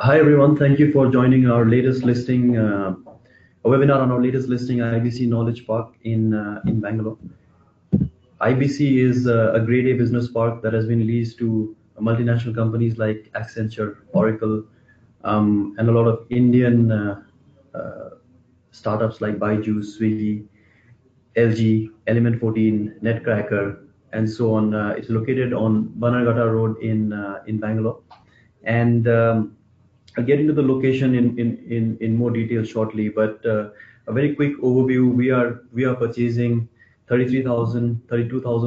Hi everyone, thank you for joining our latest listing, a webinar on our latest listing, IBC Knowledge Park in Bangalore. IBC is a grade A business park that has been leased to multinational companies like Accenture, Oracle, and a lot of Indian uh, startups like Byju's, Swiggy, LG, Element 14, Netcracker, and so on. It's located on Bannerghatta Road in Bangalore, and I'll get into the location in more detail shortly. But a very quick overview: we are purchasing 32,000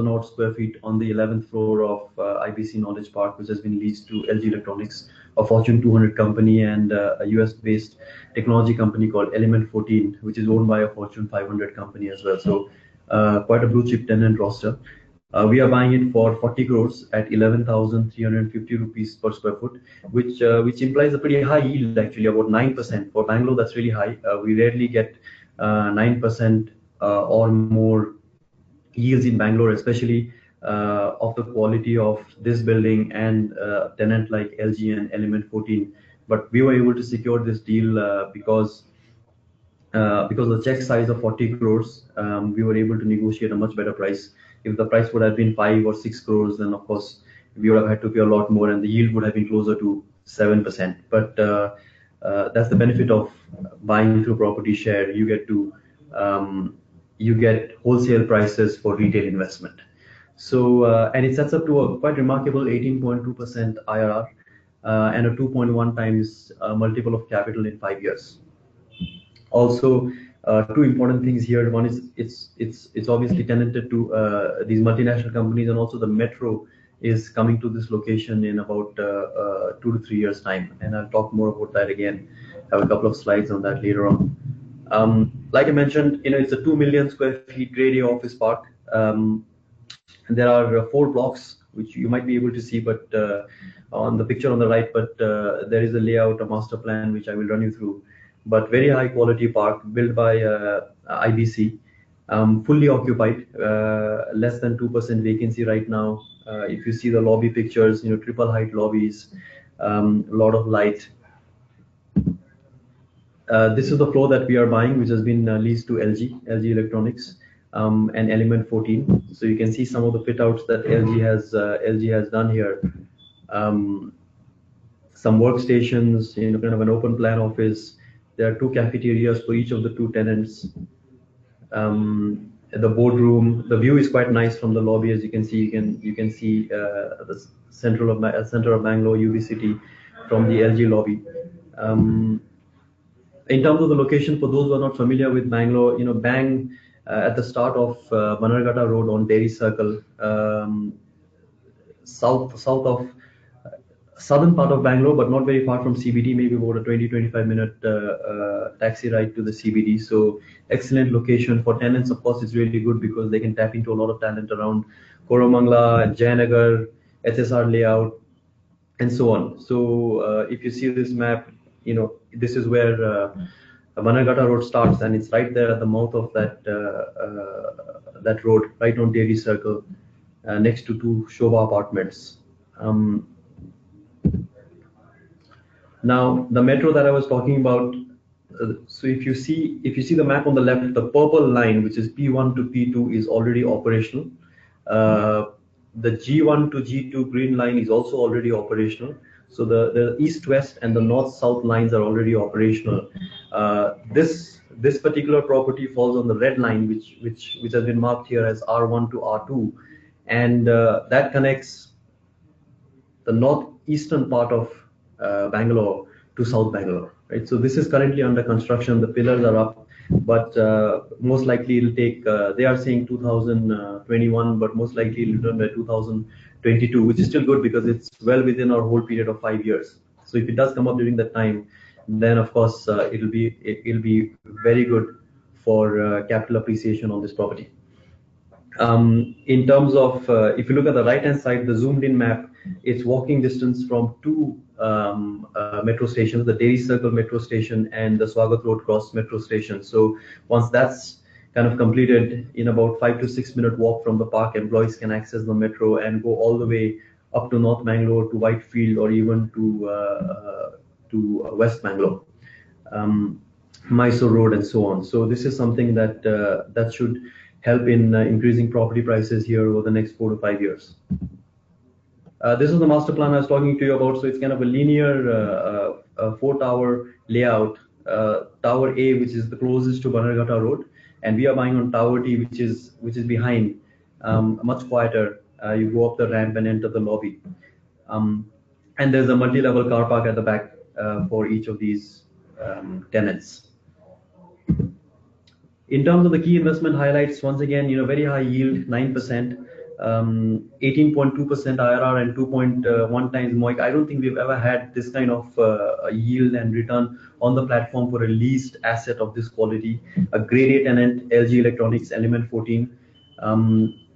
odd square feet on the 11th floor of IBC Knowledge Park, which has been leased to LG Electronics, a Fortune 200 company, and a US-based technology company called Element 14, which is owned by a Fortune 500 company as well. So quite a blue chip tenant roster. We are buying it for 40 crores at 11,350 rupees per square foot, which implies a pretty high yield, actually about 9% for Bangalore. That's really high. We rarely get 9% or more yields in Bangalore, especially of the quality of this building and tenant like LG and Element 14. But we were able to secure this deal because the check size of 40 crores, we were able to negotiate a much better price. If the price would have been 5 or 6 crores, then of course we would have had to pay a lot more, and the yield would have been closer to 7%. But that's the benefit of buying through property share. You get wholesale prices for retail investment. So and it sets up to a quite remarkable 18.2% IRR and a 2.1 times multiple of capital in 5 years. Also, two important things here. One is it's obviously tenanted to these multinational companies, and also the metro is coming to this location in about 2 to 3 years time, and I'll talk more about that again. I have a couple of slides on that later on. Like I mentioned, it's a 2 million square feet grade A office park. And there are four blocks which you might be able to see, but on the picture on the right. But there is a layout, a master plan, which I will run you through. But very high quality park built by IBC, fully occupied, less than 2% vacancy right now. If you see the lobby pictures, triple height lobbies, a lot of light. This is the floor that we are buying, which has been leased to LG Electronics, and Element 14. So you can see some of the fit outs that LG has done here. Some workstations, kind of an open plan office. There are two cafeterias for each of the two tenants. The boardroom, the view is quite nice from the lobby, as you can see. You can see the center of Bangalore, UB City, from the LG lobby. In terms of the location, for those who are not familiar with Bangalore, Bang at the start of Bannerghatta Road on Dairy Circle, south of southern part of Bangalore, but not very far from CBD, maybe about a 20-25 minute taxi ride to the CBD. So excellent location for tenants. Of course, it's really good because they can tap into a lot of talent around Koromangala, Jayanagar, HSR layout, and so on. So if you see this map, this is where Bannerghatta Road starts, and it's right there at the mouth of that road, right on Dairy Circle, next to two Shobha apartments. Now, the metro that I was talking about. So if you see the map on the left, the purple line, which is P1 to P2, is already operational. The G1 to G2 green line is also already operational. So the east-west and the north-south lines are already operational. This particular property falls on the red line, which has been marked here as R1 to R2, and that connects the northeastern part of Bangalore to South Bangalore. Right. So this is currently under construction. The pillars are up, but most likely it'll take. They are saying 2021, but most likely it'll be done by 2022, which is still good because it's well within our whole period of 5 years. So if it does come up during that time, then of course it'll be very good for capital appreciation on this property. In terms of, if you look at the right-hand side, the zoomed-in map, it's walking distance from two metro stations, the Dairy Circle metro station and the Swagat Road Cross metro station. So once that's kind of completed, in about 5 to 6 minute walk from the park, employees can access the metro and go all the way up to North Bangalore, to Whitefield, or even to to West Bangalore, Mysore Road, and so on. So this is something that that should help in increasing property prices here over the next 4 to 5 years. This is the master plan I was talking to you about. So it's kind of a linear 4-tower layout. Tower A, which is the closest to Bannerghatta Road, and we are buying on Tower T, which is behind, much quieter. You go up the ramp and enter the lobby, and there's a multi-level car park at the back for each of these tenants. In terms of the key investment highlights, once again, very high yield, 9%. 18.2% IRR and 2.1 times MOIC. I don't think we've ever had this kind of yield and return on the platform for a leased asset of this quality. A grade A tenant, LG Electronics, Element 14.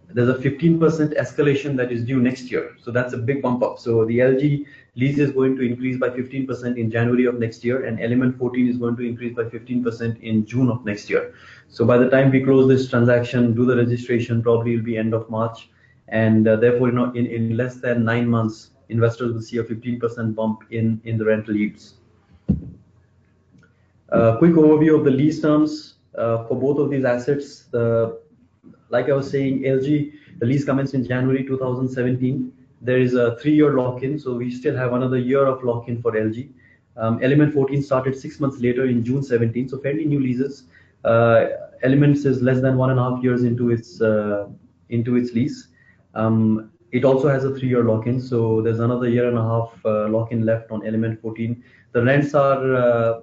There's a 15% escalation that is due next year. So that's a big bump up. So the LG lease is going to increase by 15% in January of next year, and Element 14 is going to increase by 15% in June of next year. So by the time we close this transaction, do the registration, probably will be end of March. And therefore, in less than 9 months, investors will see a 15% bump in the rental yields. Quick overview of the lease terms for both of these assets. Like I was saying, LG, the lease commenced in January 2017. There is a 3-year lock-in, so we still have another year of lock-in for LG. Element 14 started 6 months later in June 17, so fairly new leases. Elements is less than 1.5 years into its lease. It also has a 3-year lock-in, so there's another 1.5 years lock-in left on Element 14. The rents are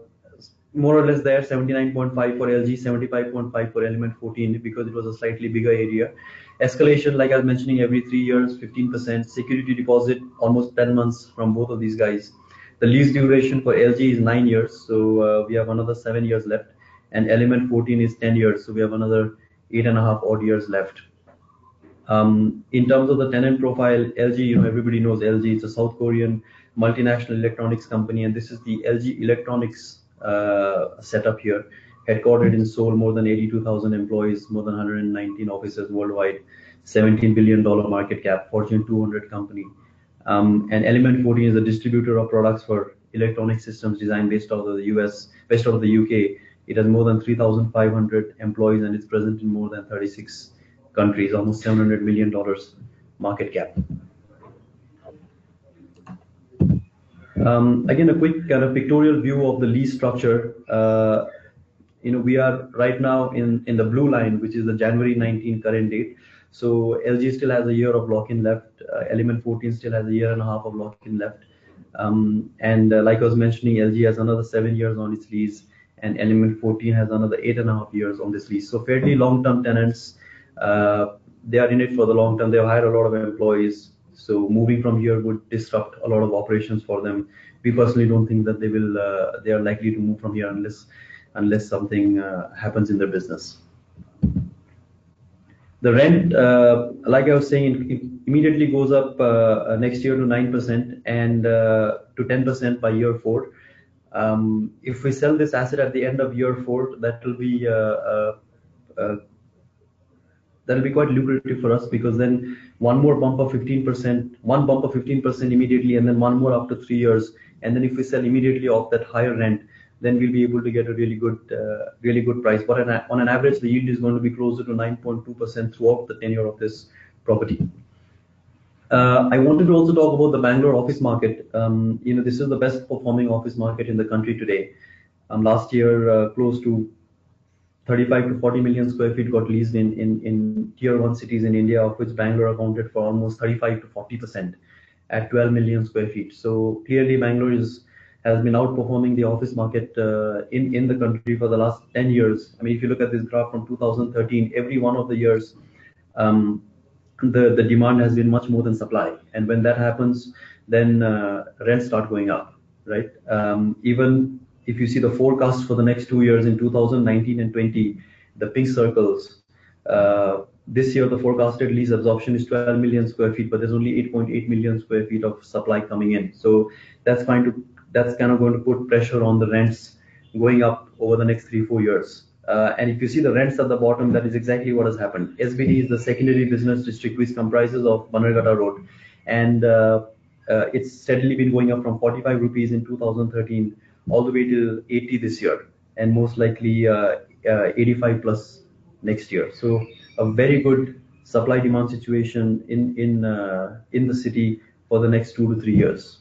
more or less there, 79.5 for LG, 75.5 for Element 14, because it was a slightly bigger area. Escalation, like I was mentioning, every 3 years, 15%. Security deposit, almost 10 months from both of these guys. The lease duration for LG is 9 years, so we have another 7 years left. And Element 14 is 10 years, so we have another 8.5 odd years left. In terms of the tenant profile, LG, everybody knows LG. It's a South Korean multinational electronics company, and this is the LG Electronics setup here. Headquartered in Seoul, more than 82,000 employees, more than 119 offices worldwide, $17 billion market cap, Fortune 200 company. And Element 14 is a distributor of products for electronic systems designed based out of the US, based out of the UK. It has more than 3,500 employees, and it's present in more than 36 countries, almost $700 million market cap. Again, a quick kind of pictorial view of the lease structure. We are right now in the blue line, which is the January 19 current date. So LG still has a year of lock-in left. Element 14 still has a 1.5 years of lock-in left. And like I was mentioning, LG has another 7 years on its lease, and Element 14 has another 8.5 years on this lease. So fairly long-term tenants. They are in it for the long term. They've hired a lot of employees. So moving from here would disrupt a lot of operations for them. We personally don't think that they are likely to move from here unless something happens in their business. The rent, like I was saying, it immediately goes up next year to 9% and to 10% by year 4. If we sell this asset at the end of year 4, that will be quite lucrative for us, because then one bump of 15% immediately, and then one more after 3 years. And then if we sell immediately off that higher rent, then we'll be able to get a really good price. But on an average, the yield is going to be closer to 9.2% throughout the tenure of this property. I wanted to also talk about the Bangalore office market. This is the best performing office market in the country today. Last year, close to 35 to 40 million square feet got leased in tier 1 cities in India, of which Bangalore accounted for almost 35 to 40% at 12 million square feet. So clearly Bangalore has been outperforming the office market in the country for the last 10 years. I mean, if you look at this graph from 2013, every one of the years, the demand has been much more than supply. And when that happens, then rents start going up, right? Even if you see the forecast for the next 2 years in 2019 and 20, the pink circles, this year the forecasted lease absorption is 12 million square feet, but there's only 8.8 million square feet of supply coming in. So that's kind of going to put pressure on the rents going up over the next 3-4 years. And if you see the rents at the bottom, that is exactly what has happened. SBD is the secondary business district, which comprises of Bannerghatta Road. And it's steadily been going up from 45 rupees in 2013 all the way to 80 this year, and most likely 85 plus next year. So a very good supply demand situation in the city for the next 2 to 3 years.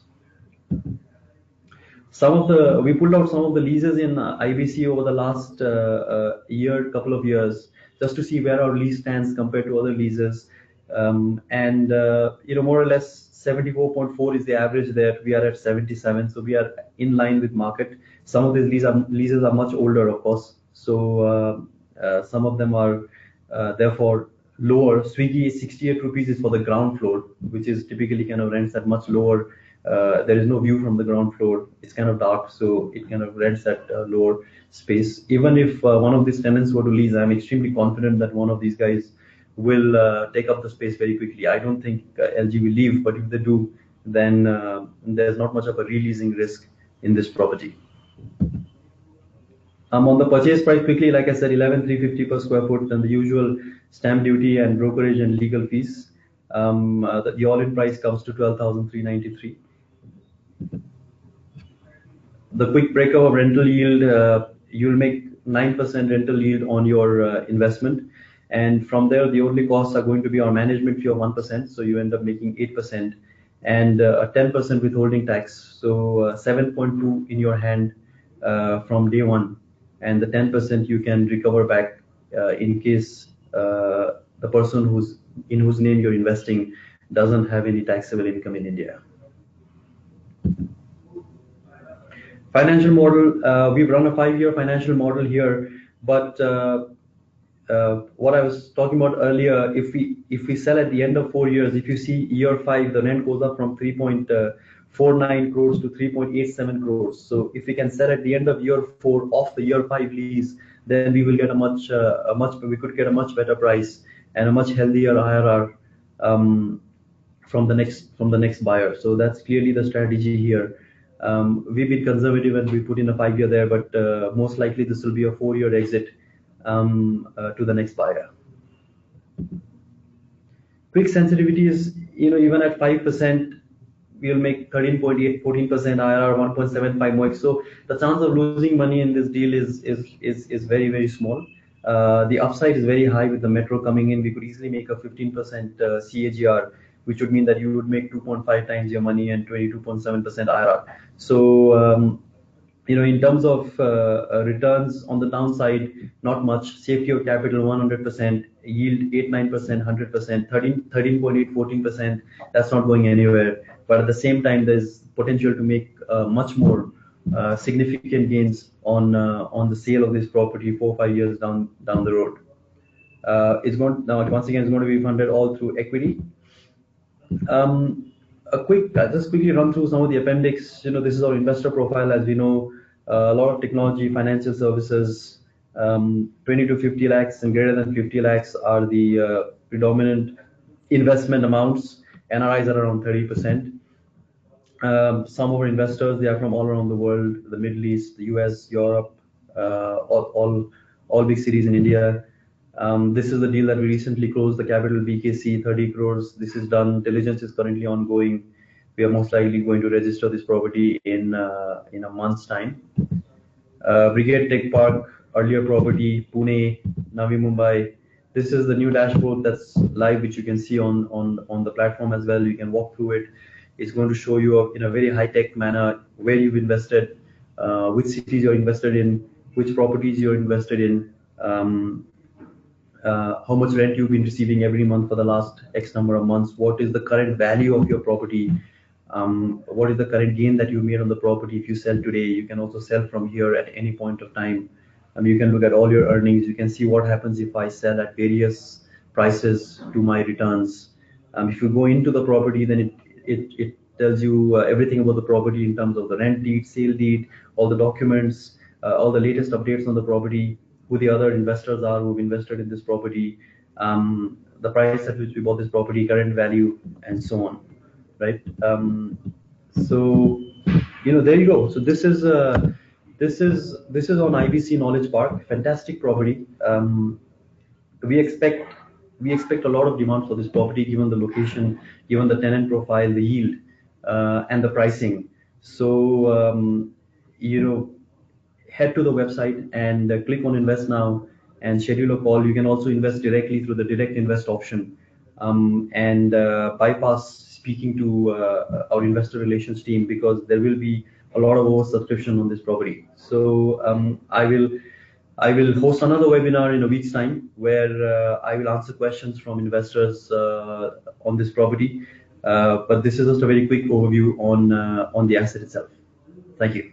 We pulled out some of the leases in IBC over the last couple of years, just to see where our lease stands compared to other leases. And more or less 74.4 is the average there. We are at 77, so we are in line with market. Some of these leases are much older, of course, so some of them are therefore lower. Swiggy is 68 rupees is for the ground floor, which is typically kind of rents at much lower. There is no view from the ground floor. It's kind of dark, so it kind of rents at lower space. Even if one of these tenants were to lease, I'm extremely confident that one of these guys will take up the space very quickly. I don't think LG will leave, but if they do, then there's not much of a releasing risk in this property. On the purchase price, quickly, like I said, 11,350 per square foot, and the usual stamp duty and brokerage and legal fees. The all-in price comes to 12,393. The quick breakup of rental yield, you'll make 9% rental yield on your investment, and from there the only costs are going to be our management fee of 1%, so you end up making 8%, and a 10% withholding tax, so 7.2 in your hand from day one, and the 10% you can recover back in case the person in whose name you're investing doesn't have any taxable income in India. Financial model, we've run a 5-year financial model here, but what I was talking about earlier, if we sell at the end of 4 years, if you see year 5, the rent goes up from 3.49 crores to 3.87 crores. So if we can sell at the end of year 4 off the year 5 lease, then we will get we could get a much better price and a much healthier IRR from the next buyer. So that's clearly the strategy here. We've been conservative and we put in a 5-year there, but most likely this will be a 4-year exit to the next buyer. Quick sensitivity is, even at 5%, we'll make 13.8, 14% IRR, 1.75 MOIC. So the chance of losing money in this deal is very, very small. The upside is very high with the metro coming in. We could easily make a 15% CAGR, which would mean that you would make 2.5 times your money and 22.7% IRR. So, in terms of returns on the downside, not much. Safety of capital, 100%. Yield, 8-9%, 100%. 13.8, 14%. That's not going anywhere. But at the same time, there's potential to make much more significant gains on the sale of this property 4 or 5 years down the road. Once again, it's going to be funded all through equity. Just quickly run through some of the appendix. This is our investor profile. As we know, a lot of technology, financial services, 20 to 50 lakhs and greater than 50 lakhs are the predominant investment amounts. NRIs are around 30%. Some of our investors, they are from all around the world, the Middle East, the US, Europe, all big cities in India. This is the deal that we recently closed, the capital BKC, 30 crores. This is done. Diligence is currently ongoing. We are most likely going to register this property in a month's time. Brigade Tech Park, earlier property, Pune, Navi Mumbai. This is the new dashboard that's live, which you can see on the platform as well. You can walk through it. It's going to show you in a very high-tech manner where you've invested, which cities you're invested in, which properties you're invested in, how much rent you've been receiving every month for the last X number of months, what is the current value of your property, what is the current gain that you made on the property. If you sell today, you can also sell from here at any point of time. You can look at all your earnings. You can see what happens if I sell at various prices to my returns. If you go into the property, then it tells you everything about the property in terms of the rent deed, sale deed, all the documents, all the latest updates on the property, who the other investors are who've invested in this property, the price at which we bought this property, current value, and so on, right? So there you go. So this is on IBC Knowledge Park, fantastic property. We expect a lot of demand for this property, given the location, given the tenant profile, the yield. and the pricing. So, head to the website and click on invest now and schedule a call. You can also invest directly through the direct invest option, and bypass speaking to our investor relations team, because there will be a lot of oversubscription on this property. So I will host another webinar in a week's time where I will answer questions from investors on this property. But this is just a very quick overview on the asset itself. Thank you.